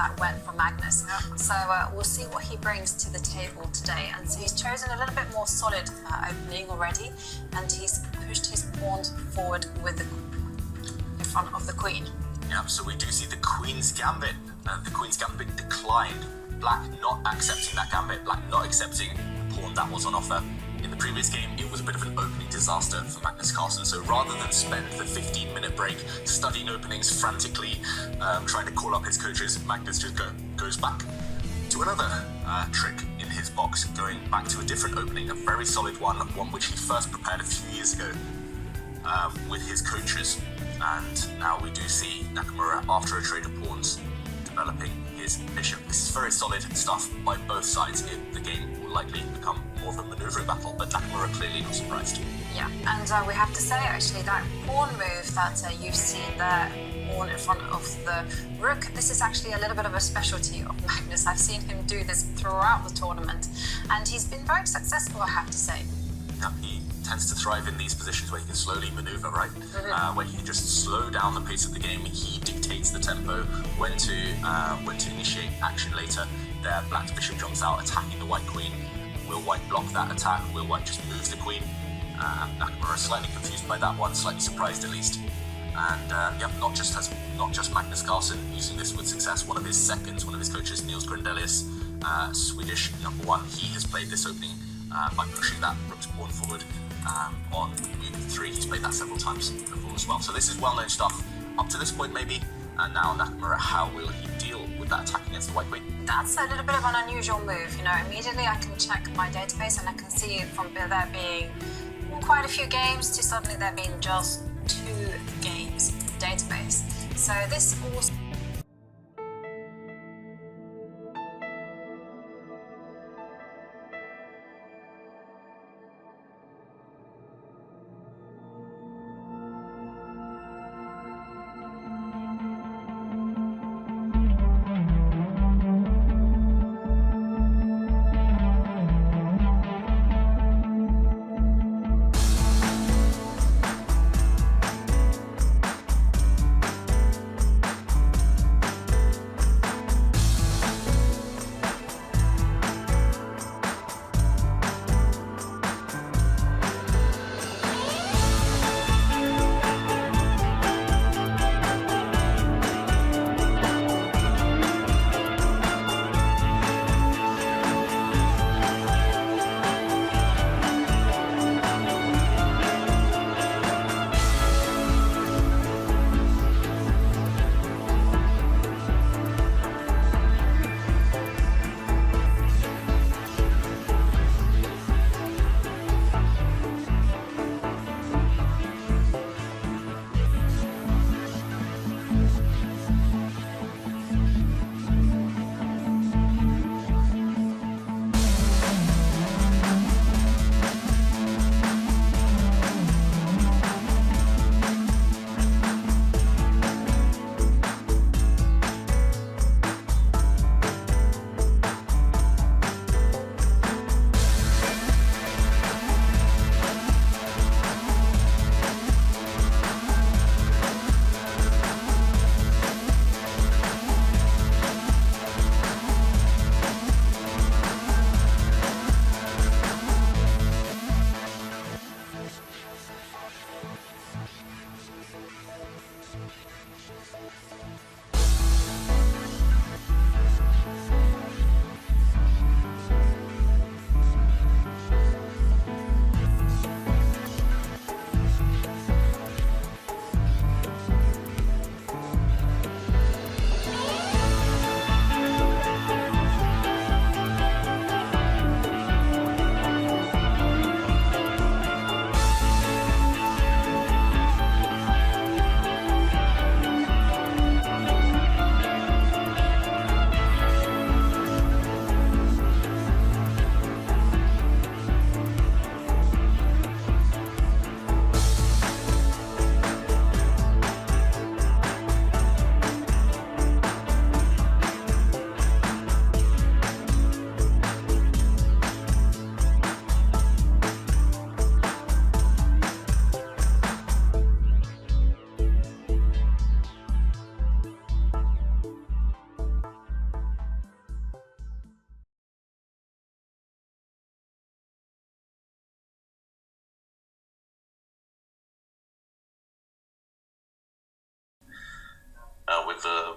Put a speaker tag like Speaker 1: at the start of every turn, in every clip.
Speaker 1: that went for Magnus. So we'll see what he brings to the table today. And so he's chosen a little bit more solid opening already, and he's pushed his pawn forward with in front of the queen.
Speaker 2: Yeah, so we do see the Queen's Gambit. The Queen's Gambit declined. Black not accepting that gambit, Black not accepting the pawn that was on offer. In the previous game, it was a bit of an opening disaster for Magnus Carlsen, so rather than spend the 15-minute break studying openings frantically, trying to call up his coaches, Magnus just goes back to another trick in his box, going back to a different opening, a very solid one which he first prepared a few years ago with his coaches. And now we do see Nakamura, after a trade of pawns, developing his bishop. This is very solid stuff by both sides. The game will likely become more of a maneuvering battle, but Nakamura clearly not surprised.
Speaker 1: Yeah, and we have to say actually that pawn move that you've seen there, pawn in front of the rook, this is actually a little bit of a specialty of Magnus. I've seen him do this throughout the tournament, and he's been very successful, I have to say.
Speaker 2: Yeah, he tends to thrive in these positions where he can slowly maneuver, right? Where he can just slow down the pace of the game. He dictates the tempo, when to initiate action later. There, Black's bishop jumps out, attacking the white queen. Will White block that attack? Will White just move the queen? Nakamura slightly confused by that one, slightly surprised at least. And yeah, not just Magnus Carlsen using this with success. One of his seconds, one of his coaches, Niels Grundelius, Swedish #1, he has played this opening by pushing that rook's pawn forward on move 3. He's played that several times before as well. So this is well-known stuff up to this point maybe. And now Nakamura, how will he deal with that attack against the white queen?
Speaker 1: That's a little bit of an unusual move. You know, immediately I can check my database and I can see from there being quite a few games to suddenly there being just 2 games in the database. So this also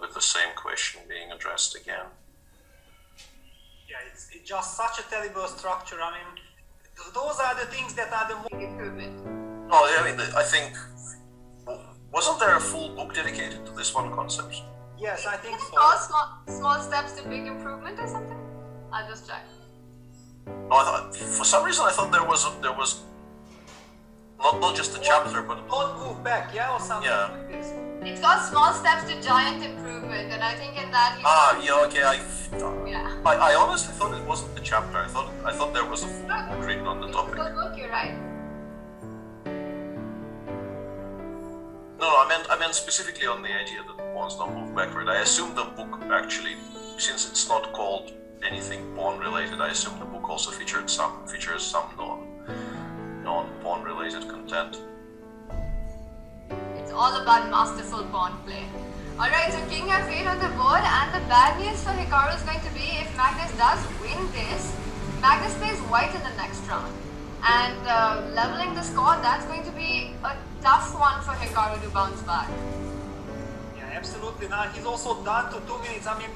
Speaker 3: with the same question being addressed again.
Speaker 4: Yeah, it's just such a terrible structure. I mean, those are the things that are the most
Speaker 1: improvement.
Speaker 3: No, I mean, I think, wasn't there a full book dedicated to this one concept?
Speaker 4: Yes, I think so.
Speaker 1: All small steps to big improvement or something? I'll just check.
Speaker 3: No, I thought, for some reason I thought there was not just a chapter, but
Speaker 4: Don't move back, yeah, or something
Speaker 3: Yeah.
Speaker 4: like this.
Speaker 1: It's called Small Steps to Giant Improvement, and I think in that
Speaker 3: yeah, okay. I honestly thought it wasn't the chapter. I thought there was a full book written on the topic.
Speaker 1: Good book, you're right.
Speaker 3: No, I meant specifically on the idea that pawns don't move backward. I assume the book actually, since it's not called anything pawn related, I assume the book also features some non-pawn related content.
Speaker 1: It's all about masterful pawn play. Alright, so King F8 on the board, and the bad news for Hikaru is going to be if Magnus does win this, Magnus plays white in the next round. And leveling the score, that's going to be a tough one for Hikaru to bounce back.
Speaker 4: Yeah, absolutely. Now he's also down to 2 minutes. I mean,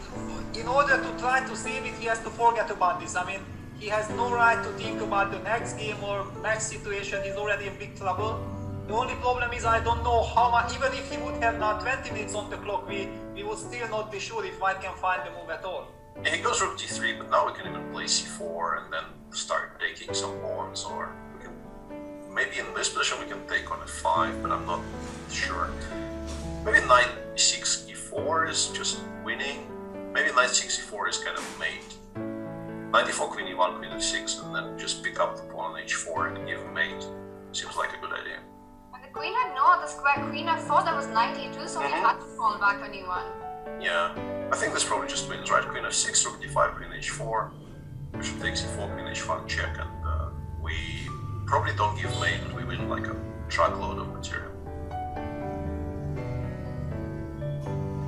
Speaker 4: in order to try to save it, he has to forget about this. I mean, he has no right to think about the next game or match situation. He's already in big trouble. The only problem is I don't know how much, even if he would have now 20 minutes on the clock, we would still not be sure if White can find the move at all.
Speaker 3: Yeah, he goes rook d3, but now we can even play c4 and then start taking some pawns, or we can, maybe in this position we can take on f5, but I'm not sure. Maybe knight e6 e4 is just winning. Maybe knight 6 e4 is kind of mate. Knight e4, queen e1, queen e6, and then just pick up the pawn on h4 and give mate. Seems like a good idea.
Speaker 1: And the queen had no other square. Queen f4, that was knight e2, so we had to fall back on e1.
Speaker 3: Yeah, I think this probably just wins, right? Queen f6, rook d5, queen h4, bishop takes e4, queen h1 check, and we probably don't give mate, but we win like a truckload of material.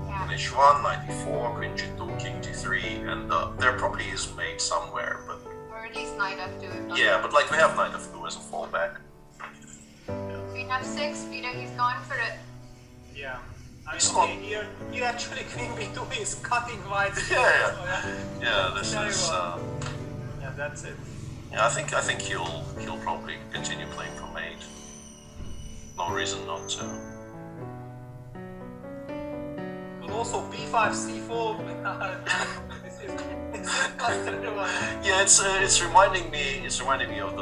Speaker 1: Yeah.
Speaker 3: Queen h1, knight e4, queen g2, king d3, and there probably is mate somewhere, but
Speaker 1: Or at least knight f2.
Speaker 3: yeah, but like we have knight f2 as a fallback.
Speaker 1: Queen f6, Peter, he's going for it.
Speaker 4: Yeah. I
Speaker 3: It's
Speaker 4: mean, okay, here actually queen b2 is cutting white.
Speaker 3: Yeah, this is.
Speaker 4: Yeah, that's it.
Speaker 3: Yeah, I think he'll probably continue playing for mate. No reason not to.
Speaker 4: But also b5, c4. this is terrible.
Speaker 3: Yeah, it's reminding me of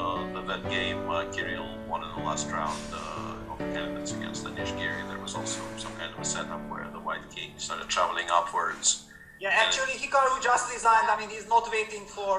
Speaker 3: that game Kirill won in the last round of the candidates against the Nishgiri. There was also some kind of a setup where the white king started traveling upwards.
Speaker 4: Yeah, actually Hikaru just resigned. I mean, he's not waiting for